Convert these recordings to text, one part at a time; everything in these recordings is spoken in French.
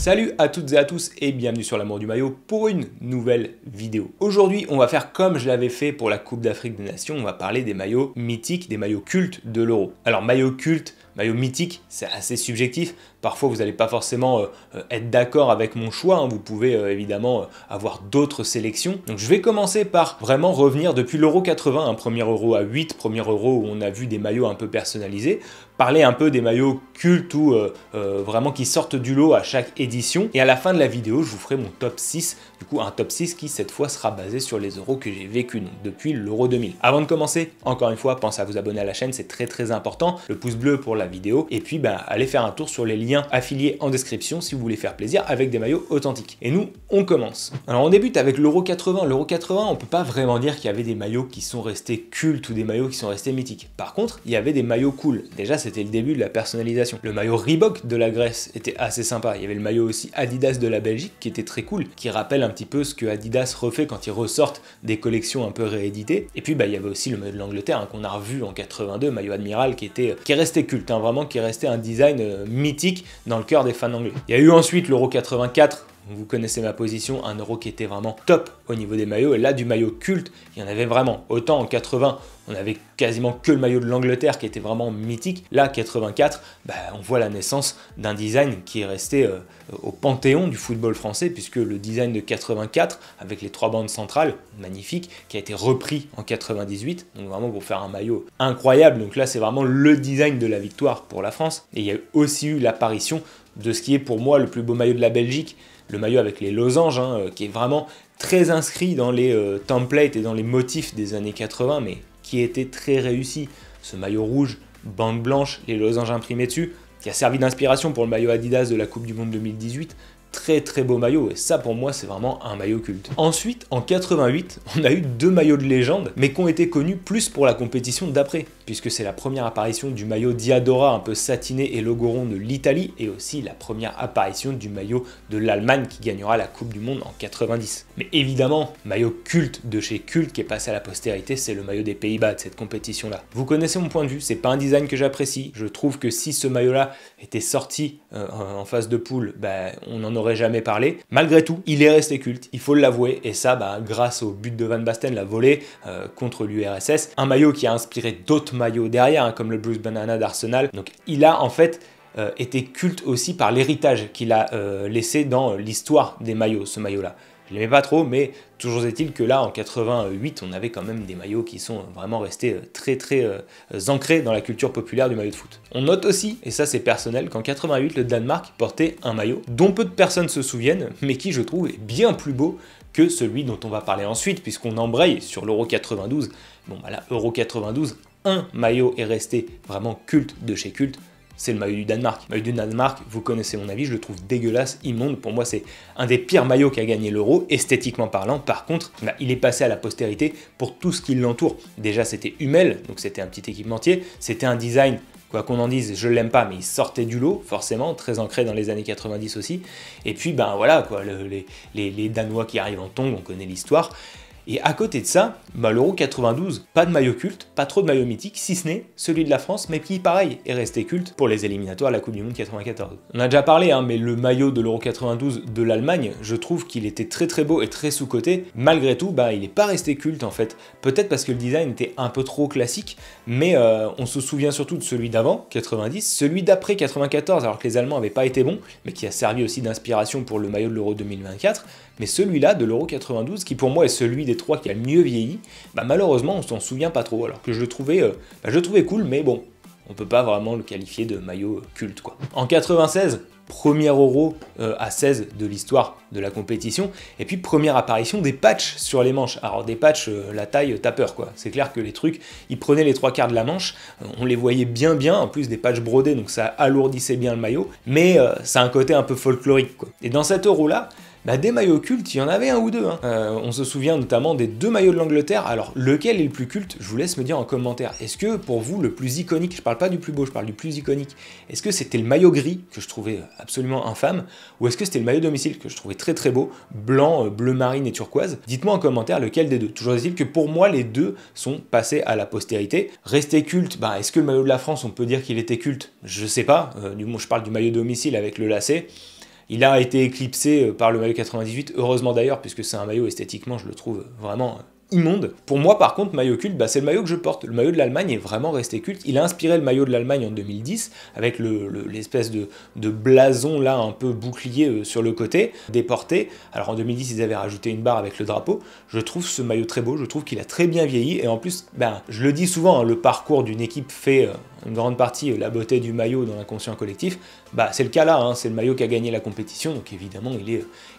Salut à toutes et à tous et bienvenue sur l'amour du maillot pour une nouvelle vidéo. Aujourd'hui, on va faire comme je l'avais fait pour la Coupe d'Afrique des Nations, on va parler des maillots mythiques, des maillots cultes de l'Euro. Alors maillot culte, maillot mythique, c'est assez subjectif. Parfois, vous n'allez pas forcément être d'accord avec mon choix. Hein. Vous pouvez évidemment avoir d'autres sélections. Donc, je vais commencer par vraiment revenir depuis l'Euro 80, un premier Euro à 8, premier Euro où on a vu des maillots un peu personnalisés. Parler un peu des maillots cultes ou vraiment qui sortent du lot à chaque édition. Et à la fin de la vidéo, je vous ferai mon top 6. Du coup, un top 6 qui, cette fois, sera basé sur les euros que j'ai vécu donc depuis l'Euro 2000. Avant de commencer, encore une fois, pensez à vous abonner à la chaîne, c'est très très important. Le pouce bleu pour la vidéo. Et puis, allez faire un tour sur les liens affiliés en description si vous voulez faire plaisir avec des maillots authentiques. Et nous, on commence. Alors, on débute avec l'Euro 80. L'Euro 80, on peut pas vraiment dire qu'il y avait des maillots qui sont restés cultes ou des maillots qui sont restés mythiques. Par contre, il y avait des maillots cool. Déjà, c'était le début de la personnalisation. Le maillot Reebok de la Grèce était assez sympa. Il y avait le maillot aussi Adidas de la Belgique qui était très cool, qui rappelle un petit peu ce que Adidas refait quand ils ressortent des collections un peu rééditées. Et puis, il y avait aussi le maillot de l'Angleterre hein, qu'on a revu en 82, maillot Admiral qui est resté culte, hein, vraiment qui est resté un design mythique dans le cœur des fans anglais. Il y a eu ensuite l'Euro 84. Vous connaissez ma position, un euro qui était vraiment top au niveau des maillots. Et là, du maillot culte, il y en avait vraiment. Autant en 80, on avait quasiment que le maillot de l'Angleterre qui était vraiment mythique. Là, 84, on voit la naissance d'un design qui est resté au panthéon du football français, puisque le design de 84, avec les 3 bandes centrales, magnifique, qui a été repris en 98. Donc vraiment pour faire un maillot incroyable. Donc là, c'est vraiment le design de la victoire pour la France. Et il y a aussi eu l'apparition de ce qui est pour moi le plus beau maillot de la Belgique, le maillot avec les losanges, hein, qui est vraiment très inscrit dans les templates et dans les motifs des années 80, mais qui était très réussi. Ce maillot rouge, bande blanche, les losanges imprimés dessus, qui a servi d'inspiration pour le maillot Adidas de la Coupe du Monde 2018. Très très beau maillot et ça pour moi c'est vraiment un maillot culte. Ensuite en 88 on a eu 2 maillots de légende mais qui ont été connus plus pour la compétition d'après puisque c'est la première apparition du maillot Diadora un peu satiné et logo rond de l'Italie et aussi la première apparition du maillot de l'Allemagne qui gagnera la Coupe du Monde en 90. Mais évidemment maillot culte de chez culte qui est passé à la postérité, c'est le maillot des Pays-Bas de cette compétition là. Vous connaissez mon point de vue, c'est pas un design que j'apprécie, je trouve que si ce maillot là était sorti en phase de poule, on en aurait jamais parlé. Malgré tout, il est resté culte, il faut l'avouer, et ça grâce au but de Van Basten, la volée contre l'URSS. Un maillot qui a inspiré d'autres maillots derrière, hein, comme le Bruce Banana d'Arsenal. Donc il a en fait été culte aussi par l'héritage qu'il a laissé dans l'histoire des maillots, ce maillot-là. Je l'aimais pas trop, mais toujours est-il que là, en 88, on avait quand même des maillots qui sont vraiment restés très très ancrés dans la culture populaire du maillot de foot. On note aussi, et ça c'est personnel, qu'en 88, le Danemark portait un maillot dont peu de personnes se souviennent, mais qui je trouve est bien plus beau que celui dont on va parler ensuite, puisqu'on embraye sur l'Euro 92. Bon là, Euro 92, un maillot est resté vraiment culte de chez culte, c'est le maillot du Danemark. Le maillot du Danemark, vous connaissez mon avis, je le trouve dégueulasse, immonde. Pour moi, c'est un des pires maillots qui a gagné l'Euro, esthétiquement parlant. Par contre, il est passé à la postérité pour tout ce qui l'entoure. Déjà, c'était Hummel, donc c'était un petit équipementier. C'était un design, quoi qu'on en dise, je l'aime pas, mais il sortait du lot, forcément, très ancré dans les années 90 aussi. Et puis, voilà, quoi, les Danois qui arrivent en tongs, on connaît l'histoire. Et à côté de ça, l'Euro 92, pas de maillot culte, pas trop de maillot mythique, si ce n'est celui de la France, mais qui, pareil, est resté culte pour les éliminatoires à la Coupe du Monde 94. On a déjà parlé, hein, mais le maillot de l'Euro 92 de l'Allemagne, je trouve qu'il était très très beau et très sous-coté. Malgré tout, il n'est pas resté culte en fait. Peut-être parce que le design était un peu trop classique, mais on se souvient surtout de celui d'avant, 90, celui d'après 94, alors que les Allemands n'avaient pas été bons, mais qui a servi aussi d'inspiration pour le maillot de l'Euro 2024. Mais celui-là de l'Euro 92, qui pour moi est celui des 3 qui a le mieux vieilli, malheureusement on s'en souvient pas trop, alors que je le trouvais cool, mais bon, on peut pas vraiment le qualifier de maillot culte quoi. En 96, premier Euro à 16 de l'histoire de la compétition, et puis première apparition des patchs sur les manches. Alors des patchs, la taille t'as peur quoi, c'est clair que les trucs, ils prenaient les 3/4 de la manche, on les voyait bien, en plus des patchs brodés, donc ça alourdissait bien le maillot, mais ça a un côté un peu folklorique quoi. Et dans cet Euro là, des maillots cultes, il y en avait un ou deux. Hein. On se souvient notamment des 2 maillots de l'Angleterre. Alors, lequel est le plus culte? Je vous laisse me dire en commentaire. Est-ce que, pour vous, le plus iconique, je parle pas du plus beau, je parle du plus iconique, est-ce que c'était le maillot gris, que je trouvais absolument infâme, ou est-ce que c'était le maillot domicile, que je trouvais très très beau, blanc, bleu marine et turquoise? Dites-moi en commentaire lequel des deux. Toujours est-il que pour moi, les deux sont passés à la postérité. Resté culte, est-ce que le maillot de la France, on peut dire qu'il était culte? Je sais pas. Du moins, je parle du maillot domicile avec le lacet. Il a été éclipsé par le maillot 98, heureusement d'ailleurs, puisque c'est un maillot esthétiquement, je le trouve vraiment immonde. Pour moi, par contre, maillot culte, c'est le maillot que je porte. Le maillot de l'Allemagne est vraiment resté culte. Il a inspiré le maillot de l'Allemagne en 2010, avec l'espèce de blason là, un peu bouclier sur le côté, déporté. Alors en 2010, ils avaient rajouté une barre avec le drapeau. Je trouve ce maillot très beau, je trouve qu'il a très bien vieilli, et en plus, je le dis souvent, hein, le parcours d'une équipe fait une grande partie la beauté du maillot dans l'inconscient collectif. C'est le cas là, hein, c'est le maillot qui a gagné la compétition, donc évidemment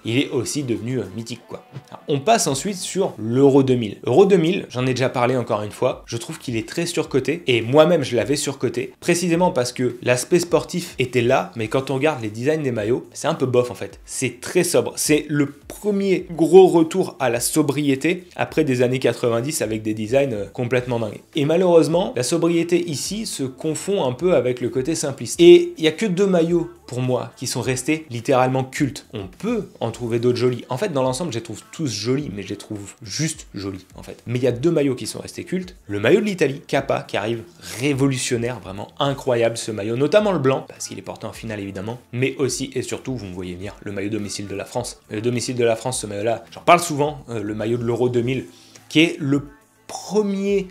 il est aussi devenu mythique, quoi. Alors, on passe ensuite sur l'Euro 2000. Euro 2000, j'en ai déjà parlé encore une fois, je trouve qu'il est très surcoté, et moi-même je l'avais surcoté, précisément parce que l'aspect sportif était là, mais quand on regarde les designs des maillots, c'est un peu bof en fait. C'est très sobre, c'est le premier gros retour à la sobriété après des années 90 avec des designs complètement dingues. Et malheureusement, la sobriété ici se confond un peu avec le côté simpliste. Et il n'y a que 2 maillots pour moi qui sont restés littéralement cultes. On peut en trouver d'autres jolis. En fait, dans l'ensemble, je les trouve tous jolis, mais je les trouve juste jolis en fait. Mais il y a 2 maillots qui sont restés cultes. Le maillot de l'Italie, Kappa, qui arrive révolutionnaire, vraiment incroyable ce maillot, notamment le blanc, parce qu'il est porté en finale évidemment, mais aussi et surtout, vous me voyez venir, le maillot domicile de la France. Le domicile de la France, ce maillot-là, j'en parle souvent, le maillot de l'Euro 2000, qui est le premier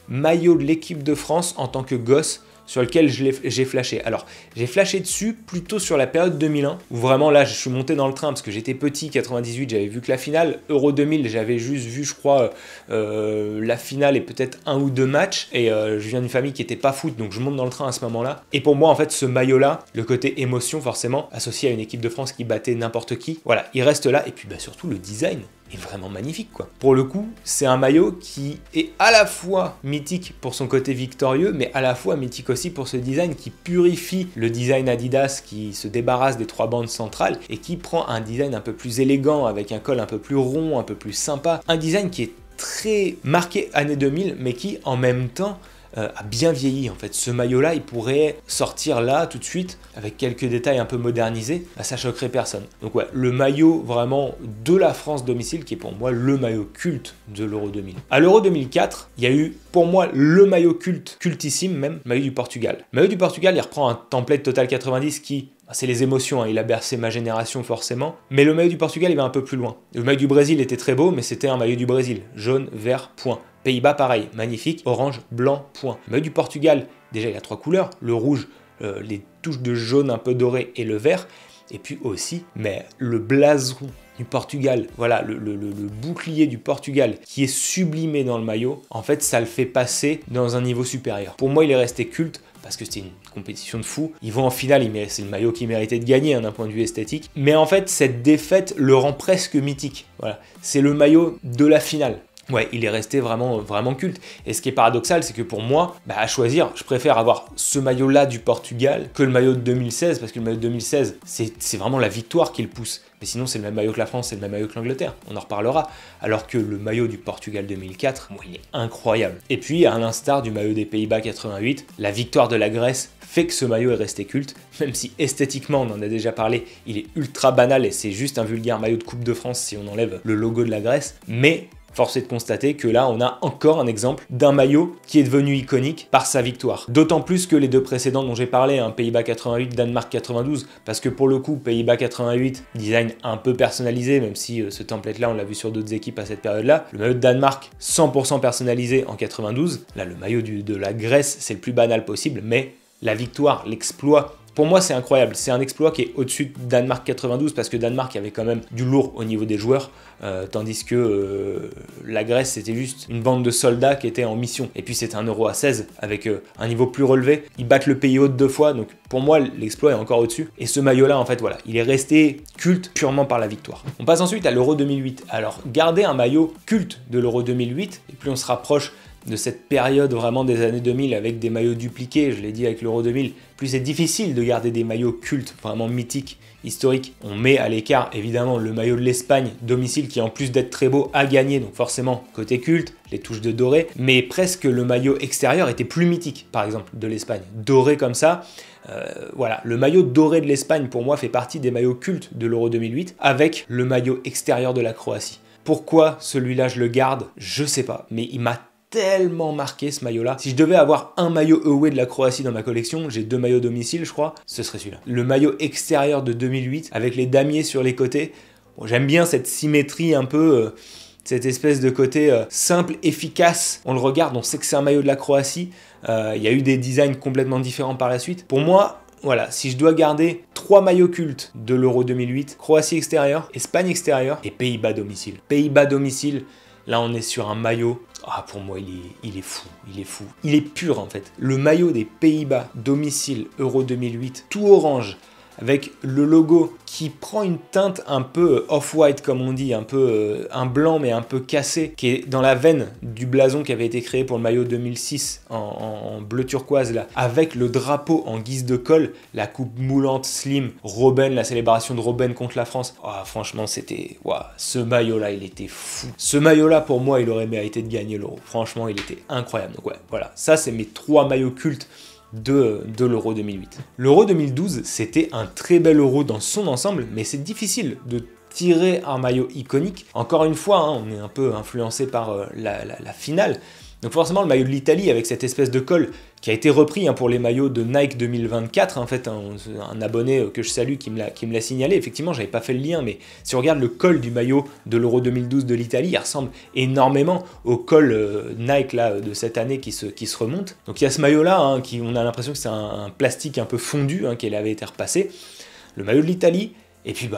maillot de l'équipe de France en tant que gosse sur lequel j'ai flashé. Alors, j'ai flashé dessus plutôt sur la période 2001, où vraiment là, je suis monté dans le train parce que j'étais petit, 98, j'avais vu que la finale. Euro 2000, j'avais juste vu, je crois, la finale et peut-être 1 ou 2 matchs, et je viens d'une famille qui était pas foot, donc je monte dans le train à ce moment-là. Et pour moi, en fait, ce maillot-là, le côté émotion, forcément, associé à une équipe de France qui battait n'importe qui, voilà, il reste là, et puis surtout le design est vraiment magnifique, quoi. Pour le coup, c'est un maillot qui est à la fois mythique pour son côté victorieux, mais à la fois mythique aussi pour ce design qui purifie le design Adidas, qui se débarrasse des 3 bandes centrales et qui prend un design un peu plus élégant, avec un col un peu plus rond, un peu plus sympa. Un design qui est très marqué années 2000, mais qui, en même temps, a bien vieilli en fait. Ce maillot-là, il pourrait sortir là tout de suite avec quelques détails un peu modernisés, ça choquerait personne. Donc ouais, le maillot vraiment de la France domicile qui est pour moi le maillot culte de l'Euro 2000. À l'Euro 2004, il y a eu pour moi le maillot culte, cultissime même, le maillot du Portugal. Le maillot du Portugal, il reprend un template Total 90 qui... c'est les émotions, hein, il a bercé ma génération forcément. Mais le maillot du Portugal, il va un peu plus loin. Le maillot du Brésil était très beau, mais c'était un maillot du Brésil. Jaune, vert, point. Pays-Bas, pareil, magnifique, orange, blanc, point. Le maillot du Portugal, déjà il a 3 couleurs, le rouge, les touches de jaune un peu doré et le vert. Et puis aussi, mais le blason du Portugal, voilà, le bouclier du Portugal qui est sublimé dans le maillot, en fait ça le fait passer dans un niveau supérieur. Pour moi il est resté culte, parce que c'était une compétition de fou. Ils vont en finale, c'est le maillot qui méritait de gagner d'un point de vue esthétique. Mais en fait, cette défaite le rend presque mythique. Voilà, c'est le maillot de la finale. Ouais, il est resté vraiment culte. Et ce qui est paradoxal, c'est que pour moi, à choisir, je préfère avoir ce maillot-là du Portugal que le maillot de 2016, parce que le maillot de 2016, c'est vraiment la victoire qui le pousse. Mais sinon, c'est le même maillot que la France, c'est le même maillot que l'Angleterre. On en reparlera. Alors que le maillot du Portugal 2004, il est incroyable. Et puis, à l'instar du maillot des Pays-Bas 88, la victoire de la Grèce fait que ce maillot est resté culte, même si esthétiquement, on en a déjà parlé, il est ultra banal et c'est juste un vulgaire maillot de Coupe de France si on enlève le logo de la Grèce. Mais force est de constater que là, on a encore un exemple d'un maillot qui est devenu iconique par sa victoire. D'autant plus que les 2 précédents dont j'ai parlé, Pays-Bas 88, Danemark 92, parce que pour le coup, Pays-Bas 88, design un peu personnalisé, même si ce template-là, on l'a vu sur d'autres équipes à cette période-là. Le maillot de Danemark, 100% personnalisé en 92. Là, le maillot de la Grèce, c'est le plus banal possible, mais la victoire, l'exploit, pour moi, c'est incroyable. C'est un exploit qui est au-dessus de Danemark 92 parce que Danemark avait quand même du lourd au niveau des joueurs, tandis que la Grèce, c'était juste une bande de soldats qui étaient en mission. Et puis, c'était un Euro à 16 avec un niveau plus relevé. Ils battent le pays hôte 2 fois, donc pour moi, l'exploit est encore au-dessus. Et ce maillot-là, en fait, voilà, il est resté culte purement par la victoire. On passe ensuite à l'Euro 2008. Alors, garder un maillot culte de l'Euro 2008, et plus on se rapproche de cette période vraiment des années 2000 avec des maillots dupliqués, je l'ai dit avec l'Euro 2000, plus c'est difficile de garder des maillots cultes, vraiment mythiques, historiques. On met à l'écart évidemment le maillot de l'Espagne, domicile, qui en plus d'être très beau a gagné, donc forcément côté culte, les touches de doré, mais presque le maillot extérieur était plus mythique, par exemple de l'Espagne, doré comme ça. Voilà, le maillot doré de l'Espagne pour moi fait partie des maillots cultes de l'Euro 2008, avec le maillot extérieur de la Croatie. Pourquoi celui-là je le garde? Je sais pas, mais il m'a tellement marqué ce maillot-là. Si je devais avoir un maillot away de la Croatie dans ma collection, j'ai 2 maillots domicile, je crois, ce serait celui-là. Le maillot extérieur de 2008 avec les damiers sur les côtés. Bon, j'aime bien cette symétrie un peu, cette espèce de côté simple, efficace. On le regarde, on sait que c'est un maillot de la Croatie. Il y a eu des designs complètement différents par la suite. Pour moi, voilà, si je dois garder 3 maillots cultes de l'Euro 2008, Croatie extérieure, Espagne extérieure et Pays-Bas domicile. Pays-Bas domicile, là on est sur un maillot, pour moi il est fou, il est fou. Il est pur en fait. Le maillot des Pays-Bas domicile Euro 2008, tout orange, avec le logo qui prend une teinte un peu off-white comme on dit, un peu un blanc mais un peu cassé, qui est dans la veine du blason qui avait été créé pour le maillot 2006 en bleu turquoise là, avec le drapeau en guise de col, la coupe moulante slim, Robben, la célébration de Robben contre la France. Franchement c'était, ce maillot là il était fou. Ce maillot là pour moi il aurait mérité de gagner l'Euro. Franchement il était incroyable. Donc voilà, ça c'est mes 3 maillots cultes de l'Euro 2008. L'Euro 2012, c'était un très bel Euro dans son ensemble, mais c'est difficile de tirer un maillot iconique. Encore une fois, on est un peu influencé par la finale. Donc forcément, le maillot de l'Italie avec cette espèce de col qui a été repris pour les maillots de Nike 2024, en fait, un abonné que je salue qui me l'a signalé. Effectivement, j'avais pas fait le lien, mais si on regarde le col du maillot de l'Euro 2012 de l'Italie, il ressemble énormément au col Nike là, de cette année qui se remonte. Donc il y a ce maillot-là, on a l'impression que c'est un plastique un peu fondu qui avait été repassé. Le maillot de l'Italie. Et puis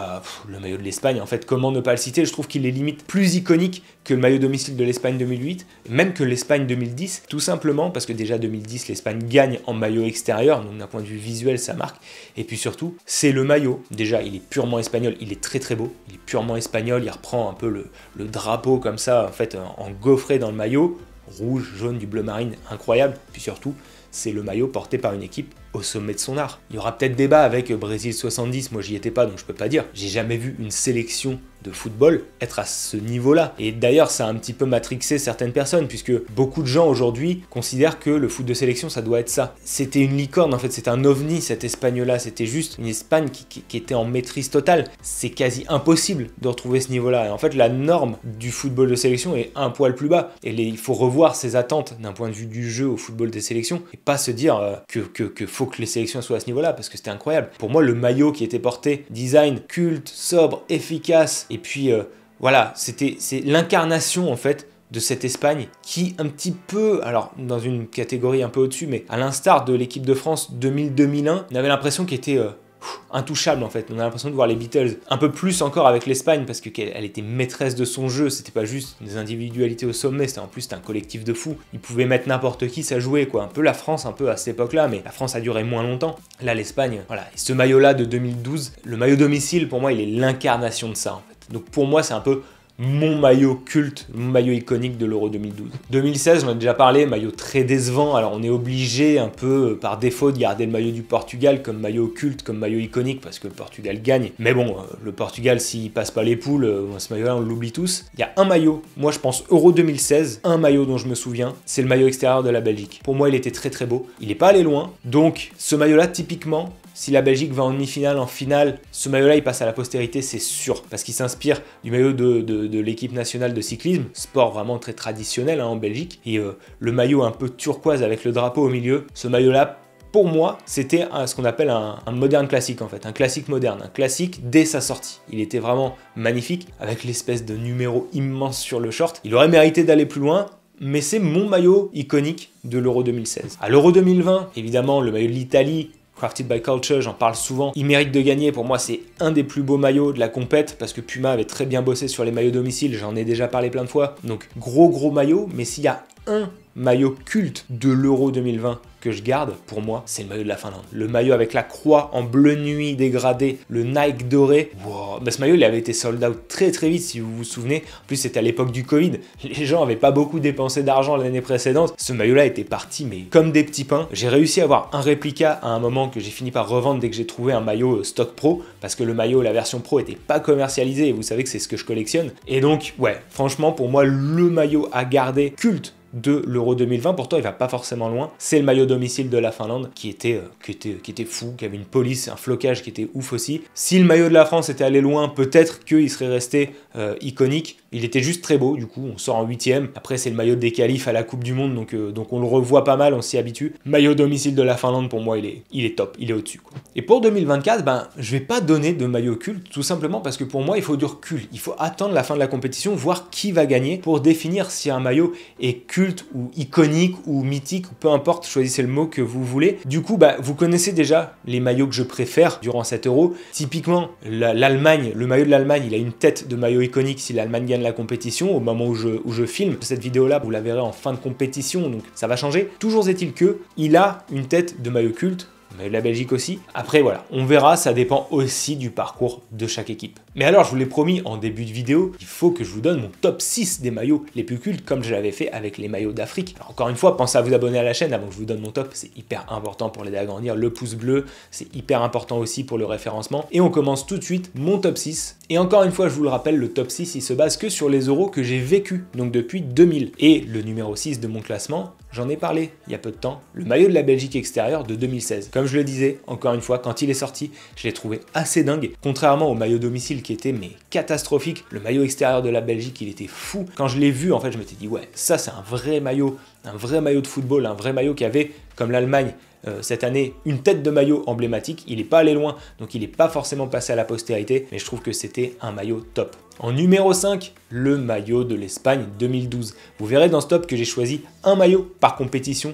le maillot de l'Espagne, en fait, comment ne pas le citer? Je trouve qu'il est limite plus iconique que le maillot domicile de l'Espagne 2008, même que l'Espagne 2010, tout simplement parce que déjà 2010, l'Espagne gagne en maillot extérieur, donc d'un point de vue visuel, ça marque. Et puis surtout, c'est le maillot. Déjà, il est purement espagnol, il est très très beau, il est purement espagnol, il reprend un peu le drapeau comme ça, en fait, en gaufré dans le maillot, rouge, jaune, du bleu marine, incroyable. Puis surtout, c'est le maillot porté par une équipe au sommet de son art. Il y aura peut-être débat avec Brésil 70, moi j'y étais pas donc je peux pas dire. J'ai jamais vu une sélection de football être à ce niveau-là. Et d'ailleurs ça a un petit peu matrixé certaines personnes puisque beaucoup de gens aujourd'hui considèrent que le foot de sélection ça doit être ça. C'était une licorne en fait, c'est un ovni cette Espagne-là, c'était juste une Espagne qui était en maîtrise totale. C'est quasi impossible de retrouver ce niveau-là. Et en fait la norme du football de sélection est un poil plus bas. Et il faut revoir ses attentes d'un point de vue du jeu au football des sélections et pas se dire que faut que les sélections soient à ce niveau-là parce que c'était incroyable. Pour moi, le maillot qui était porté, design culte, sobre, efficace, et puis voilà, c'est l'incarnation en fait de cette Espagne qui un petit peu, alors dans une catégorie un peu au-dessus, mais à l'instar de l'équipe de France 2000-2001, on avait l'impression qu'elle était intouchable en fait. On a l'impression de voir les Beatles un peu plus encore avec l'Espagne parce qu'elle était maîtresse de son jeu, c'était pas juste des individualités au sommet, c'était un collectif de fous. Ils pouvaient mettre n'importe qui, ça jouait quoi. Un peu la France un peu à cette époque-là, mais la France a duré moins longtemps. Là l'Espagne, voilà. Et ce maillot-là de 2012, le maillot domicile pour moi il est l'incarnation de ça en fait. Donc pour moi c'est un peu mon maillot culte, mon maillot iconique de l'Euro 2012. 2016, j'en ai déjà parlé, maillot très décevant, alors on est obligé un peu par défaut de garder le maillot du Portugal comme maillot culte, comme maillot iconique, parce que le Portugal gagne. Mais bon, le Portugal, s'il passe pas les poules, ce maillot-là, on l'oublie tous. Il y a un maillot, moi je pense Euro 2016, un maillot dont je me souviens, c'est le maillot extérieur de la Belgique. Pour moi, il était très très beau, il n'est pas allé loin, donc ce maillot-là, typiquement, si la Belgique va en demi-finale, en finale, ce maillot-là, il passe à la postérité, c'est sûr. Parce qu'il s'inspire du maillot de l'équipe nationale de cyclisme, sport vraiment très traditionnel en Belgique. Et le maillot un peu turquoise avec le drapeau au milieu, ce maillot-là, pour moi, c'était ce qu'on appelle un moderne classique en fait, un classique moderne, un classique dès sa sortie. Il était vraiment magnifique, avec l'espèce de numéro immense sur le short. Il aurait mérité d'aller plus loin, mais c'est mon maillot iconique de l'Euro 2016. À l'Euro 2020, évidemment, le maillot de l'Italie, Crafted by Culture, j'en parle souvent, il mérite de gagner, pour moi c'est un des plus beaux maillots de la compète, parce que Puma avait très bien bossé sur les maillots domicile, j'en ai déjà parlé plein de fois, donc gros maillot, mais s'il y a un maillot culte de l'Euro 2020 que je garde, pour moi, c'est le maillot de la Finlande. Le maillot avec la croix en bleu nuit dégradé, le Nike doré. Wow. Bah, ce maillot, il avait été sold out très vite, si vous vous souvenez. En plus, c'était à l'époque du Covid. Les gens n'avaient pas beaucoup dépensé d'argent l'année précédente. Ce maillot-là était parti, mais comme des petits pains. J'ai réussi à avoir un réplica à un moment que j'ai fini par revendre dès que j'ai trouvé un maillot stock pro, parce que le maillot, la version pro, était pas commercialisé, et vous savez que c'est ce que je collectionne. Et donc, ouais, franchement, pour moi, le maillot à garder culte de l'Euro 2020, pourtant il va pas forcément loin. C'est le maillot domicile de la Finlande qui était fou, qui avait une police, un flocage qui était ouf aussi. Si le maillot de la France était allé loin, peut-être qu'il serait resté iconique. Il était juste très beau, du coup on sort en 8ème. Après c'est le maillot des qualifs à la Coupe du Monde, donc on le revoit pas mal, on s'y habitue. Maillot domicile de la Finlande, pour moi il est top, il est au-dessus. Et pour 2024, je vais pas donner de maillot culte, tout simplement parce que pour moi il faut du recul. Il faut attendre la fin de la compétition, voir qui va gagner pour définir si un maillot est culte ou iconique ou mythique, ou peu importe, choisissez le mot que vous voulez. Du coup, vous connaissez déjà les maillots que je préfère durant cet Euro. Typiquement, l'Allemagne, le maillot de l'Allemagne, il a une tête de maillot iconique si l'Allemagne gagne la compétition. Au moment où je filme cette vidéo-là, vous la verrez en fin de compétition, donc ça va changer. Toujours est-il que il a une tête de maillot culte. Mais la Belgique aussi. Après voilà, on verra, ça dépend aussi du parcours de chaque équipe. Mais alors, je vous l'ai promis en début de vidéo, il faut que je vous donne mon top 6 des maillots les plus cultes, comme je l'avais fait avec les maillots d'Afrique. Alors encore une fois, pensez à vous abonner à la chaîne avant que je vous donne mon top, c'est hyper important pour l'aider à grandir. Le pouce bleu, c'est hyper important aussi pour le référencement. Et on commence tout de suite mon top 6. Et encore une fois, je vous le rappelle, le top 6, il se base que sur les euros que j'ai vécu, donc depuis 2000. Et le numéro 6 de mon classement, j'en ai parlé il y a peu de temps, le maillot de la Belgique extérieure de 2016. Comme je le disais, encore une fois, quand il est sorti, je l'ai trouvé assez dingue. Contrairement au maillot domicile qui était catastrophique, le maillot extérieur de la Belgique, il était fou. Quand je l'ai vu, en fait, je m'étais dit, ouais, ça c'est un vrai maillot de football, un vrai maillot qui avait, comme l'Allemagne, cette année, une tête de maillot emblématique. Il n'est pas allé loin, donc il n'est pas forcément passé à la postérité, mais je trouve que c'était un maillot top. En numéro 5, le maillot de l'Espagne 2012. Vous verrez dans ce top que j'ai choisi un maillot par compétition,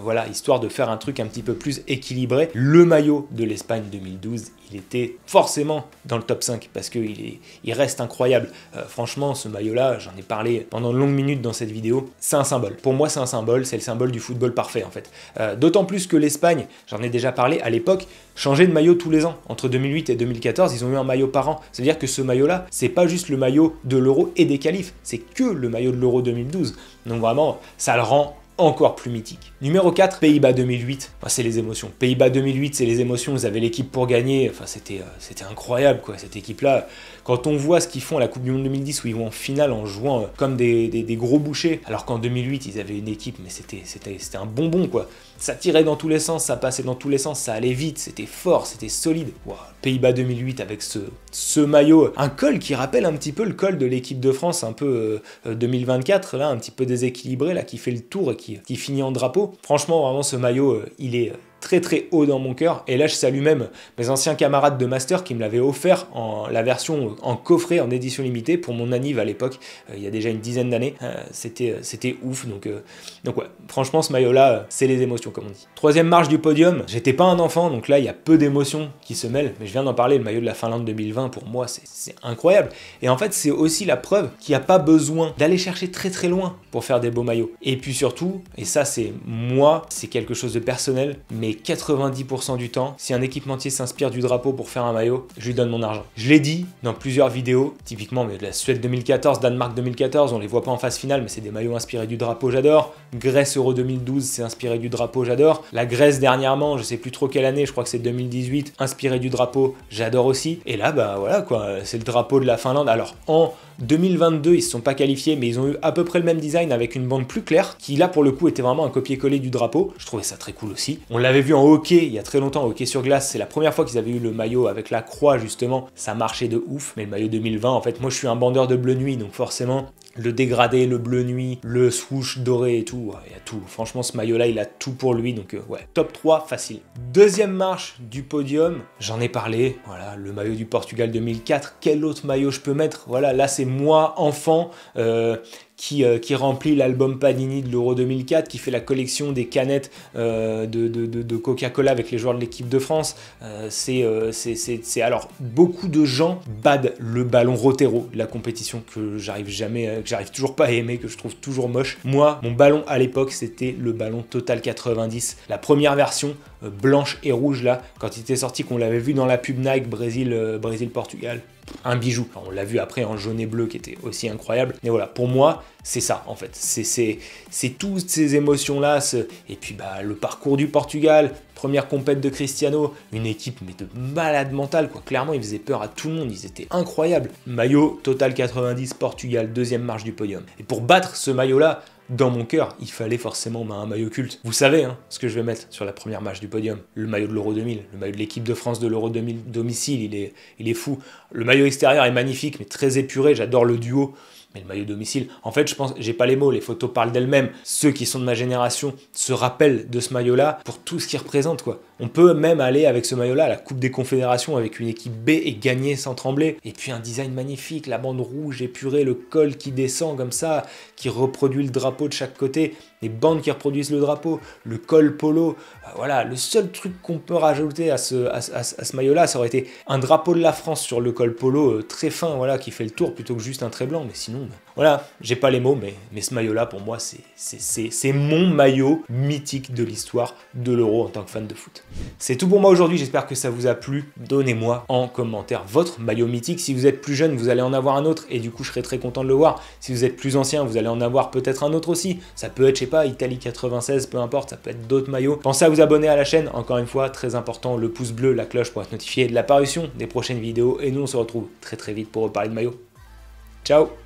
voilà, histoire de faire un truc un petit peu plus équilibré. Le maillot de l'Espagne 2012, il était forcément dans le top 5 parce qu'il reste incroyable. Franchement, ce maillot-là, j'en ai parlé pendant de longues minutes dans cette vidéo, c'est un symbole. Pour moi, c'est un symbole, c'est le symbole du football parfait en fait. D'autant plus que l'Espagne, j'en ai déjà parlé à l'époque, changeait de maillot tous les ans. Entre 2008 et 2014, ils ont eu un maillot par an. C'est-à-dire que ce maillot-là, c'est pas juste le maillot de l'Euro et des qualifs, c'est que le maillot de l'Euro 2012. Donc vraiment, ça le rend encore plus mythique. Numéro 4, Pays-Bas 2008. Enfin, c'est les émotions. Pays-Bas 2008, c'est les émotions. Vous avez l'équipe pour gagner. Enfin, c'était incroyable, quoi, cette équipe-là. Quand on voit ce qu'ils font à la Coupe du Monde 2010, où ils vont en finale en jouant comme des gros bouchers, alors qu'en 2008, ils avaient une équipe, mais c'était un bonbon, quoi. Ça tirait dans tous les sens, ça passait dans tous les sens, ça allait vite, c'était fort, c'était solide. Wow. Pays-Bas 2008 avec ce maillot, un col qui rappelle un petit peu le col de l'équipe de France, un peu 2024, là, un petit peu déséquilibré, là, qui fait le tour et qui finit en drapeau. Franchement, vraiment, ce maillot, il est très très haut dans mon cœur, et là je salue même mes anciens camarades de master qui me l'avaient offert en la version en coffret en édition limitée pour mon anniv à l'époque, il y a déjà une dizaine d'années. C'était ouf, donc ouais, franchement ce maillot là, c'est les émotions comme on dit. Troisième marche du podium, j'étais pas un enfant, donc là il y a peu d'émotions qui se mêlent, mais je viens d'en parler, le maillot de la Finlande 2020 pour moi c'est incroyable, et en fait c'est aussi la preuve qu'il n'y a pas besoin d'aller chercher très très loin pour faire des beaux maillots. Et puis surtout, et ça c'est moi, c'est quelque chose de personnel, mais 90% du temps, si un équipementier s'inspire du drapeau pour faire un maillot, je lui donne mon argent. Je l'ai dit dans plusieurs vidéos, typiquement mais de la Suède 2014, Danemark 2014, on les voit pas en phase finale, mais c'est des maillots inspirés du drapeau, j'adore. Grèce Euro 2012, c'est inspiré du drapeau, j'adore. La Grèce dernièrement, je sais plus trop quelle année, je crois que c'est 2018, inspiré du drapeau, j'adore aussi. Et là, bah voilà quoi, c'est le drapeau de la Finlande. Alors en 2022, ils se sont pas qualifiés, mais ils ont eu à peu près le même design avec une bande plus claire, qui là pour le coup était vraiment un copier-coller du drapeau. Je trouvais ça très cool aussi. On l'avait vu en hockey il y a très longtemps, en hockey sur glace, c'est la première fois qu'ils avaient eu le maillot avec la croix justement, ça marchait de ouf. Mais le maillot 2020, en fait, moi je suis un bandeur de bleu nuit, donc forcément le dégradé, le bleu nuit, le swoosh doré et tout, il y a tout. Franchement, ce maillot-là, il a tout pour lui, donc ouais, top 3, facile. Deuxième marche du podium, j'en ai parlé, voilà, le maillot du Portugal 2004, quel autre maillot je peux mettre? Voilà, là c'est moi, enfant, qui remplit l'album Panini de l'Euro 2004, qui fait la collection des canettes de Coca-Cola avec les joueurs de l'équipe de France. Alors, beaucoup de gens badent le ballon Rotero, la compétition que j'arrive toujours pas à aimer, que je trouve toujours moche. Moi, mon ballon à l'époque, c'était le ballon Total 90, la première version blanche et rouge là, quand il était sorti, qu'on l'avait vu dans la pub Nike Brésil-Portugal. Un bijou. Enfin, on l'a vu après en jaune et bleu qui était aussi incroyable. Mais voilà, pour moi, c'est ça en fait. C'est toutes ces émotions-là. Et puis bah, le parcours du Portugal, première compète de Cristiano, une équipe mais de malade mental quoi. Clairement, ils faisaient peur à tout le monde, ils étaient incroyables. Maillot Total 90 Portugal, deuxième marche du podium. Et pour battre ce maillot-là, dans mon cœur, il fallait forcément un maillot culte. Vous savez hein, ce que je vais mettre sur la première marche du podium. Le maillot de l'Euro 2000, le maillot de l'équipe de France de l'Euro 2000 domicile, il est fou. Le maillot extérieur est magnifique, mais très épuré, j'adore le duo. Mais le maillot domicile, en fait, je pense, j'ai pas les mots, les photos parlent d'elles-mêmes. Ceux qui sont de ma génération se rappellent de ce maillot-là pour tout ce qu'il représente, quoi. On peut même aller avec ce maillot-là à la Coupe des Confédérations avec une équipe B et gagner sans trembler. Et puis un design magnifique, la bande rouge épurée, le col qui descend comme ça, qui reproduit le drapeau de chaque côté, les bandes qui reproduisent le drapeau, le col polo. Voilà, le seul truc qu'on peut rajouter à ce maillot-là, ça aurait été un drapeau de la France sur le col polo très fin, voilà, qui fait le tour plutôt que juste un trait blanc. Mais sinon, voilà, j'ai pas les mots, mais ce maillot-là, pour moi, c'est mon maillot mythique de l'histoire de l'Euro en tant que fan de foot. C'est tout pour moi aujourd'hui, j'espère que ça vous a plu. Donnez-moi en commentaire votre maillot mythique. Si vous êtes plus jeune, vous allez en avoir un autre et du coup, je serai très content de le voir. Si vous êtes plus ancien, vous allez en avoir peut-être un autre aussi. Ça peut être, je sais pas, Italie 96, peu importe, ça peut être d'autres maillots. Pensez à vous abonner à la chaîne, encore une fois, très important, le pouce bleu, la cloche pour être notifié de l'apparition des prochaines vidéos. Et nous, on se retrouve très vite pour reparler de maillot. Ciao!